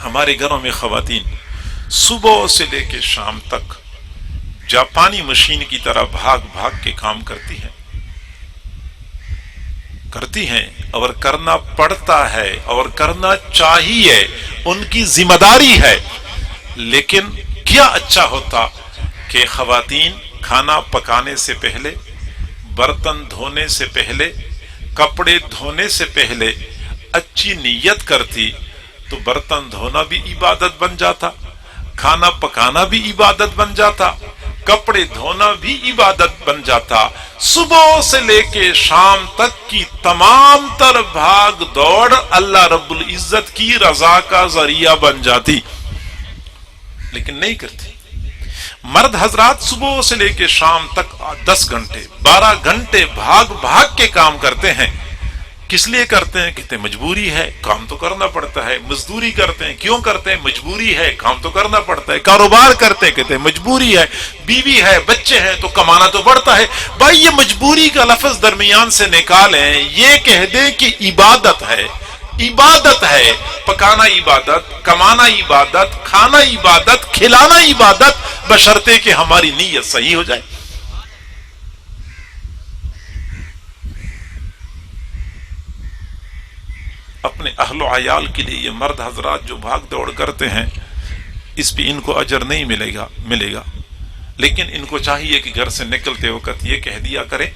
ہمارے گھروں میں خواتین صبح سے لے کے شام تک جاپانی مشین کی طرح بھاگ بھاگ کے کام کرتی ہیں اور کرنا پڑتا ہے اور کرنا چاہیے، ان کی ذمہ داری ہے۔ لیکن کیا اچھا ہوتا کہ خواتین کھانا پکانے سے پہلے، برتن دھونے سے پہلے، کپڑے دھونے سے پہلے اچھی نیت کرتی تو برتن دھونا بھی عبادت بن جاتا، کھانا پکانا بھی عبادت بن جاتا، کپڑے دھونا بھی عبادت بن جاتا، صبح سے لے کے شام تک کی تمام تر بھاگ دوڑ اللہ رب العزت کی رضا کا ذریعہ بن جاتی، لیکن نہیں کرتی۔ مرد حضرات صبح سے لے کے شام تک 10 گھنٹے 12 گھنٹے بھاگ بھاگ کے کام کرتے ہیں۔ کس لیے کرتے ہیں؟ کہتے ہیں مجبوری ہے، کام تو کرنا پڑتا ہے۔ مزدوری کرتے ہیں، کیوں کرتے ہیں؟ مجبوری ہے، کام تو کرنا پڑتا ہے۔ کاروبار کرتے ہیں، کہتے ہیں مجبوری ہے، بیوی ہے، بچے ہیں تو کمانا تو پڑتا ہے۔ بھائی یہ مجبوری کا لفظ درمیان سے نکالیں، یہ کہہ دیں کہ عبادت ہے، عبادت ہے، پکانا عبادت، کمانا عبادت، کھانا عبادت، کھلانا عبادت، بشرطے کہ ہماری نیت صحیح ہو جائے۔ اپنے اہل و عیال کے لیے یہ مرد حضرات جو بھاگ دوڑ کرتے ہیں، اس پہ ان کو اجر نہیں ملے گا، لیکن ان کو چاہیے کہ گھر سے نکلتے وقت یہ کہہ دیا کرے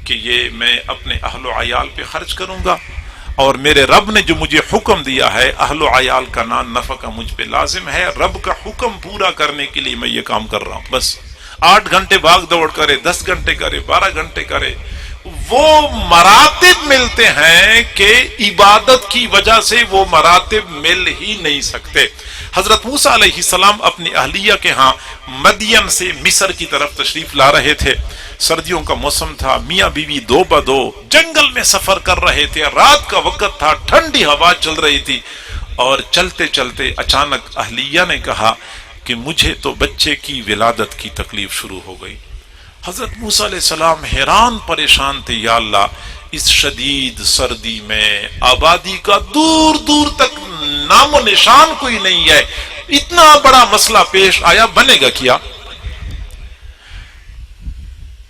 کہ یہ میں اپنے اہل و عیال پہ خرچ کروں گا، اور میرے رب نے جو مجھے حکم دیا ہے اہل و عیال کا نان نفقہ مجھ پہ لازم ہے، رب کا حکم پورا کرنے کے لیے میں یہ کام کر رہا ہوں۔ بس 8 گھنٹے بھاگ دوڑ کرے، 10 گھنٹے کرے، 12 گھنٹے کرے، وہ مراتب ملتے ہیں کہ عبادت کی وجہ سے وہ مراتب مل ہی نہیں سکتے۔ حضرت موسیٰ علیہ السلام اپنی اہلیہ کے ہاں مدین سے مصر کی طرف تشریف لا رہے تھے، سردیوں کا موسم تھا، میاں بیوی 2 بدو جنگل میں سفر کر رہے تھے، رات کا وقت تھا، ٹھنڈی ہوا چل رہی تھی، اور چلتے چلتے اچانک اہلیہ نے کہا کہ مجھے تو بچے کی ولادت کی تکلیف شروع ہو گئی۔ حضرت موسیٰ علیہ السلام حیران پریشان تھے، یا اللہ اس شدید سردی میں آبادی کا دور دور تک نام و نشان کوئی نہیں ہے، اتنا بڑا مسئلہ پیش آیا، بنے گا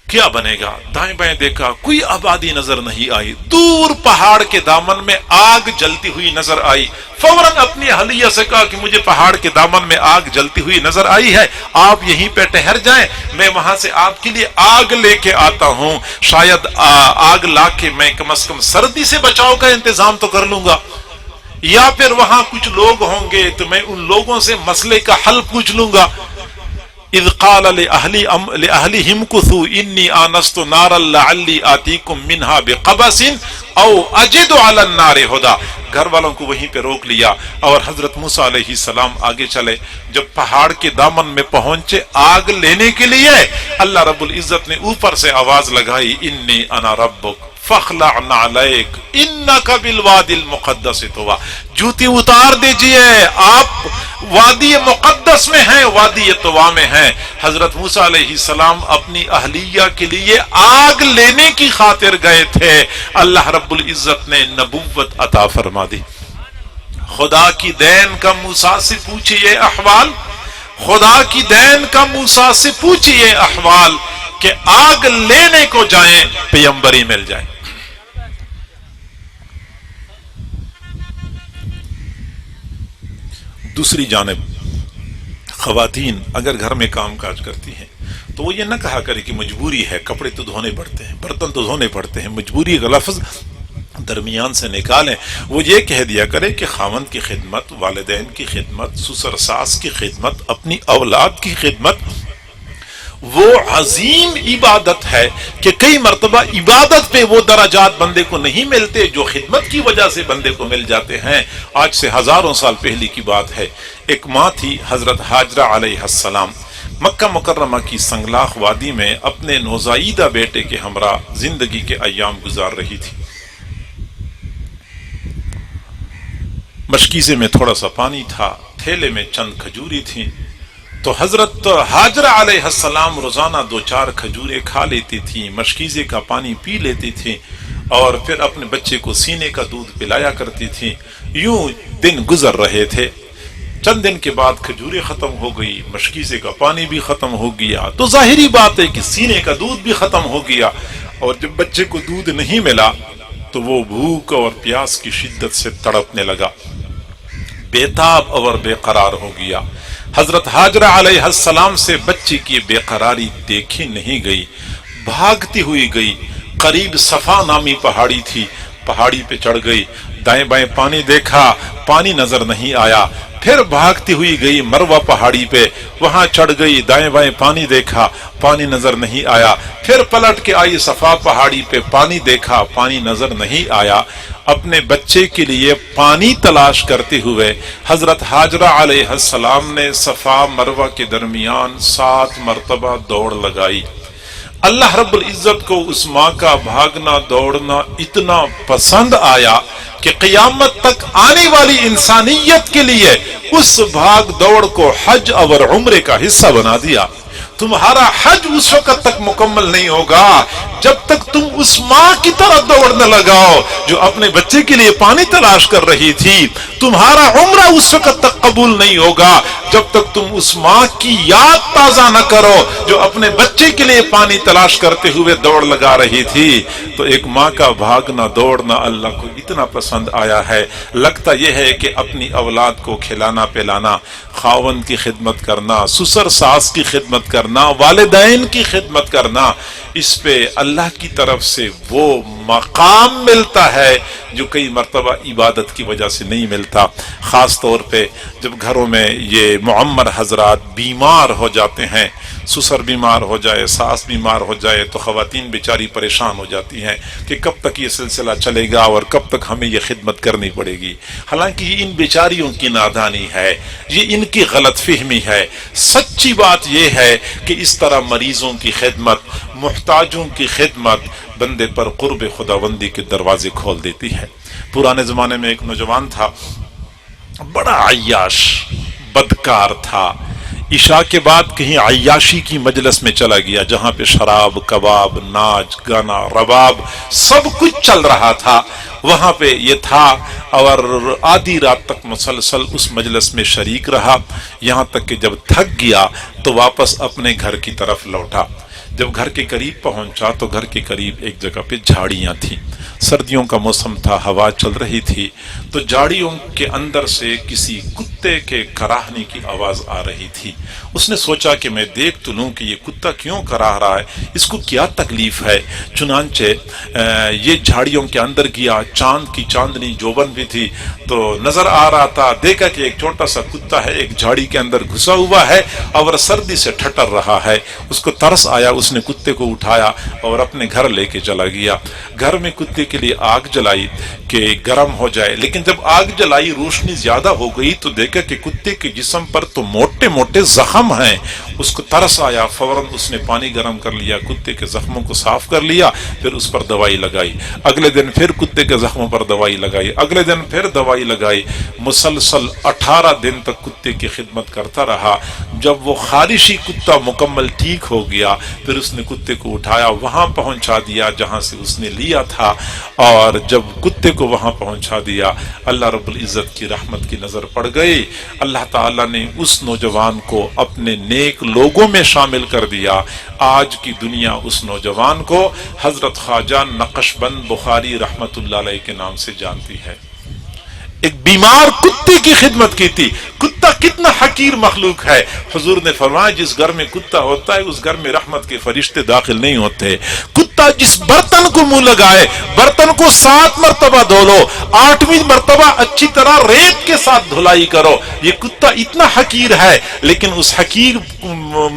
کیا بنے گا؟ دائیں بائیں دیکھا، کوئی آبادی نظر نہیں آئی، دور پہاڑ کے دامن میں آگ جلتی ہوئی نظر آئی۔ فوراً اپنی اہلیہ سے کہا کہ مجھے پہاڑ کے دامن میں آگ جلتی ہوئی نظر آئی ہے، آپ یہیں پہ ٹھہر جائیں، میں وہاں سے آپ کے لیے آگ لے کے آتا ہوں، شاید آگ لا کے میں کم از کم سردی سے بچاؤ کا انتظام تو کر لوں گا، یا پھر وہاں کچھ لوگ ہوں گے تو میں ان لوگوں سے مسئلے کا حل پوچھ لوں گا۔ اذ قال لأهلهم امكثوا انی آنست نارا لعلی آتیکم منها بقبس او اجد علی النار ہدی، گھر والوں کو وہیں پہ روک لیا اور حضرت موسیٰ علیہ السلام آگے چلے۔ جب پہاڑ کے دامن میں پہنچے آگ لینے کے لیے، اللہ رب العزت نے اوپر سے آواز لگائی، انی انا ربک فاخلع نعلیک انک بالوادی المقدس طویٰ، جوتی اتار دیجئے، آپ وادی مقدس میں ہیں، وادی طویٰ میں ہیں۔ حضرت موسیٰ علیہ السلام اپنی اہلیہ کے لیے آگ لینے کی خاطر گئے تھے، اللہ رب العزت نے نبوت عطا فرما دی۔ خدا کی دین کا موسیٰ سے پوچھئے احوال، خدا کی دین کا موسیٰ سے پوچھئے احوال کہ آگ لینے کو جائیں پیغمبری مل جائے۔ دوسری جانب خواتین اگر گھر میں کام کاج کرتی ہیں تو وہ یہ نہ کہا کرے کہ مجبوری ہے، کپڑے تو دھونے پڑتے ہیں، برتن تو دھونے پڑتے ہیں، مجبوری کا لفظ درمیان سے نکالیں، وہ یہ کہہ دیا کرے کہ خاوند کی خدمت، والدین کی خدمت، سسر ساس کی خدمت، اپنی اولاد کی خدمت وہ عظیم عبادت ہے کہ کئی مرتبہ عبادت پہ وہ درجات بندے کو نہیں ملتے جو خدمت کی وجہ سے بندے کو مل جاتے ہیں۔ آج سے ہزاروں سال پہلے کی بات ہے، ایک ماں تھی حضرت ہاجرہ علیہ السلام، مکہ مکرمہ کی سنگلاخ وادی میں اپنے نوزائیدہ بیٹے کے ہمراہ زندگی کے ایام گزار رہی تھی۔ مشکیزے میں تھوڑا سا پانی تھا، تھیلے میں چند کھجوری تھیں، تو حضرت ہاجرہ علیہ السلام روزانہ 2-4 کھجوریں کھا لیتی تھیں، مشکیزے کا پانی پی لیتی تھیں، اور پھر اپنے بچے کو سینے کا دودھ پلایا کرتی تھیں۔ یوں دن گزر رہے تھے۔ چند دن کے بعد کھجوریں ختم ہو گئی، مشکیزے کا پانی بھی ختم ہو گیا، تو ظاہری بات ہے کہ سینے کا دودھ بھی ختم ہو گیا، اور جب بچے کو دودھ نہیں ملا تو وہ بھوک اور پیاس کی شدت سے تڑپنے لگا، بے تاب اور بے قرار ہو گیا۔ حضرت ہاجرہ علیہ السلام سے بچے کی بے قراری دیکھی نہیں گئی، بھاگتی ہوئی گئی، قریب صفا نامی پہاڑی تھی، پہاڑی پہ چڑھ گئی، دائیں بائیں پانی دیکھا، پانی نظر نہیں آیا، پھر بھاگتی ہوئی گئی مروہ پہاڑی پہ، وہاں چڑھ گئی، دائیں بائیں پانی دیکھا، پانی نظر نہیں آیا، پھر پلٹ کے آئی صفا پہاڑی پہ، پانی دیکھا، پانی نظر نہیں آیا۔ اپنے بچے کے لیے پانی تلاش کرتے ہوئے حضرت ہاجرہ علیہ السلام نے صفا مروہ کے درمیان 7 مرتبہ دوڑ لگائی۔ اللہ رب العزت کو اس ماں کا بھاگنا دوڑنا اتنا پسند آیا کہ قیامت تک آنے والی انسانیت کے لیے اس بھاگ دوڑ کو حج اور عمرے کا حصہ بنا دیا۔ تمہارا حج اس وقت تک مکمل نہیں ہوگا جب تک تم اس ماں کی طرح دوڑ نہ لگاؤ جو اپنے بچے کے لیے پانی تلاش کر رہی تھی۔ تمہارا عمرہ اس وقت تک قبول نہیں ہوگا جب تک تم اس ماں کی یاد تازہ نہ کرو جو اپنے بچے کے لیے پانی تلاش کرتے ہوئے دوڑ لگا رہی تھی۔ تو ایک ماں کا بھاگنا دوڑنا اللہ کو اتنا پسند آیا ہے۔ لگتا یہ ہے کہ اپنی اولاد کو کھلانا پلانا، خاوند کی خدمت کرنا، سسر ساس کی خدمت کرنا، والدین کی خدمت کرنا، اس پہ اللہ کی طرف سے وہ مقام ملتا ہے جو کئی مرتبہ عبادت کی وجہ سے نہیں ملتا۔ خاص طور پہ جب گھروں میں یہ معمر حضرات بیمار ہو جاتے ہیں، سسر بیمار ہو جائے، ساس بیمار ہو جائے، تو خواتین بیچاری پریشان ہو جاتی ہیں کہ کب تک یہ سلسلہ چلے گا اور کب تک ہمیں یہ خدمت کرنی پڑے گی۔ حالانکہ یہ ان بیچاریوں کی نادانی ہے، یہ ان کی غلط فہمی ہے۔ سچی بات یہ ہے کہ اس طرح مریضوں کی خدمت، محتاجوں کی خدمت بندے پر قرب خداوندی کے دروازے کھول دیتی ہے۔ پرانے زمانے میں ایک نوجوان تھا، بڑا عیاش بدکار تھا، عشاء کے بعد کہیں عیاشی کی مجلس میں چلا گیا جہاں پہ شراب، کباب، ناچ، گانا، رباب سب کچھ چل رہا تھا، وہاں پہ یہ تھا اور آدھی رات تک مسلسل اس مجلس میں شریک رہا، یہاں تک کہ جب تھک گیا تو واپس اپنے گھر کی طرف لوٹا۔ جب گھر کے قریب پہنچا تو گھر کے قریب ایک جگہ پہ جھاڑیاں تھیں، سردیوں کا موسم تھا، ہوا چل رہی تھی، تو جھاڑیوں کے اندر سے کسی کتے کے کراہنے کی آواز آ رہی تھی۔ اس نے سوچا کہ میں دیکھ تو لوں کہ یہ کتا کیوں کراہ رہا ہے، اس کو کیا تکلیف ہے۔ چنانچہ یہ جھاڑیوں کے اندر گیا، چاند کی چاندنی جوبن بھی تھی تو نظر آ رہا تھا، دیکھا کہ ایک چھوٹا سا کتا ہے، ایک جھاڑی کے اندر گھسا ہوا ہے اور سردی سے ٹھٹر رہا ہے۔ اس کو ترس آیا، اس نے کتے کو اٹھایا اور اپنے گھر لے کے چلا گیا۔ گھر میں کتے کے لیے آگ جلائی کہ گرم ہو جائے، لیکن جب آگ جلائی روشنی زیادہ ہو گئی تو دیکھا کہ کتے کے جسم پر تو موٹے موٹے زخم ہیں۔ اس کو ترس آیا، فوراً اس نے پانی گرم کر لیا، کتے کے زخموں کو صاف کر لیا، پھر اس پر دوائی لگائی۔ اگلے دن پھر کتے کے زخموں پر دوائی لگائی، اگلے دن پھر دوائی لگائی، مسلسل 18 دن تک کتے کی خدمت کرتا رہا۔ جب وہ خارشی کتا مکمل ٹھیک ہو گیا پھر اس نے کتے کو اٹھایا، وہاں پہنچا دیا جہاں سے اس نے لیا تھا، اور جب کتے کو وہاں پہنچا دیا اللہ رب العزت کی رحمت کی نظر پڑ گئی۔ اللہ تعالیٰ نے اس نوجوان کو اپنے نیک لوگوں میں شامل کر دیا۔ آج کی دنیا اس نوجوان کو حضرت خواجہ نقشبند بخاری رحمت اللہ علیہ کے نام سے جانتی ہے۔ ایک بیمار کتے کی خدمت کی تھی۔ کتا کتنا حقیر مخلوق ہے، حضور نے فرمایا جس گھر میں کتا ہوتا ہے اس گھر میں رحمت کے فرشتے داخل نہیں ہوتے۔ کتا جس برتن کو منہ لگائے برتن کو 7 مرتبہ دھو لو، 8ویں مرتبہ اچھی طرح ریت کے ساتھ دھلائی کرو۔ یہ کتا اتنا حقیر ہے، لیکن اس حقیر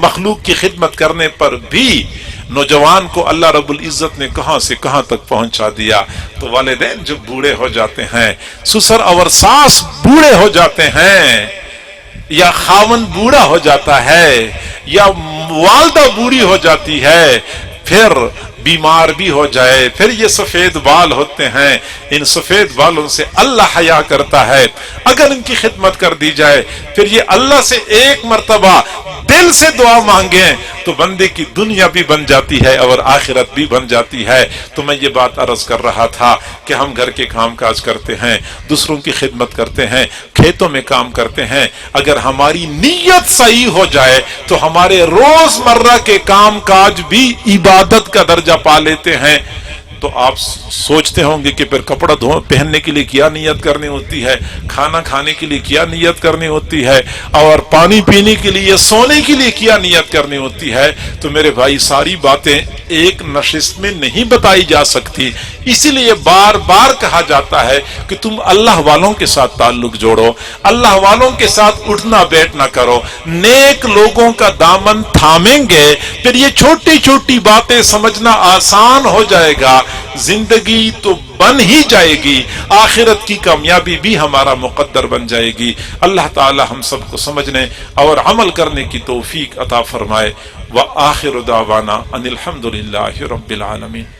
مخلوق کی خدمت کرنے پر بھی نوجوان کو اللہ رب العزت نے کہاں سے کہاں تک پہنچا دیا۔ تو والدین جب بوڑھے ہو جاتے ہیں، سسر اور ساس بوڑھے ہو جاتے ہیں، یا خاوند بوڑھا ہو جاتا ہے، یا والدہ بوڑھی ہو جاتی ہے، پھر بیمار بھی ہو جائے، پھر یہ سفید بال ہوتے ہیں، ان سفید بالوں سے اللہ حیا کرتا ہے۔ اگر ان کی خدمت کر دی جائے پھر یہ اللہ سے ایک مرتبہ بے دل سے دعا مانگیں تو بندے کی دنیا بھی بن جاتی ہے اور آخرت بھی بن جاتی ہے۔ تو میں یہ بات عرض کر رہا تھا کہ ہم گھر کے کام کاج کرتے ہیں، دوسروں کی خدمت کرتے ہیں، کھیتوں میں کام کرتے ہیں، اگر ہماری نیت صحیح ہو جائے تو ہمارے روزمرہ کے کام کاج بھی عبادت کا درجہ پا لیتے ہیں۔ تو آپ سوچتے ہوں گے کہ پھر کپڑا پہننے کے لیے کیا نیت کرنی ہوتی ہے، کھانا کھانے کے لیے کیا نیت کرنی ہوتی ہے، اور پانی پینے کے لیے، سونے کے لیے کیا نیت کرنی ہوتی ہے۔ تو میرے بھائی ساری باتیں ایک نشست میں نہیں بتائی جا سکتی، اسی لیے بار بار کہا جاتا ہے کہ تم اللہ والوں کے ساتھ تعلق جوڑو، اللہ والوں کے ساتھ اٹھنا بیٹھنا کرو، نیک لوگوں کا دامن تھامیں گے پھر یہ چھوٹی چھوٹی باتیں سمجھنا آسان ہو جائے گا، زندگی تو بن ہی جائے گی، آخرت کی کامیابی بھی ہمارا مقدر بن جائے گی۔ اللہ تعالی ہم سب کو سمجھنے اور عمل کرنے کی توفیق عطا فرمائے۔ وآخر دعوانا ان الحمد للہ رب العالمین۔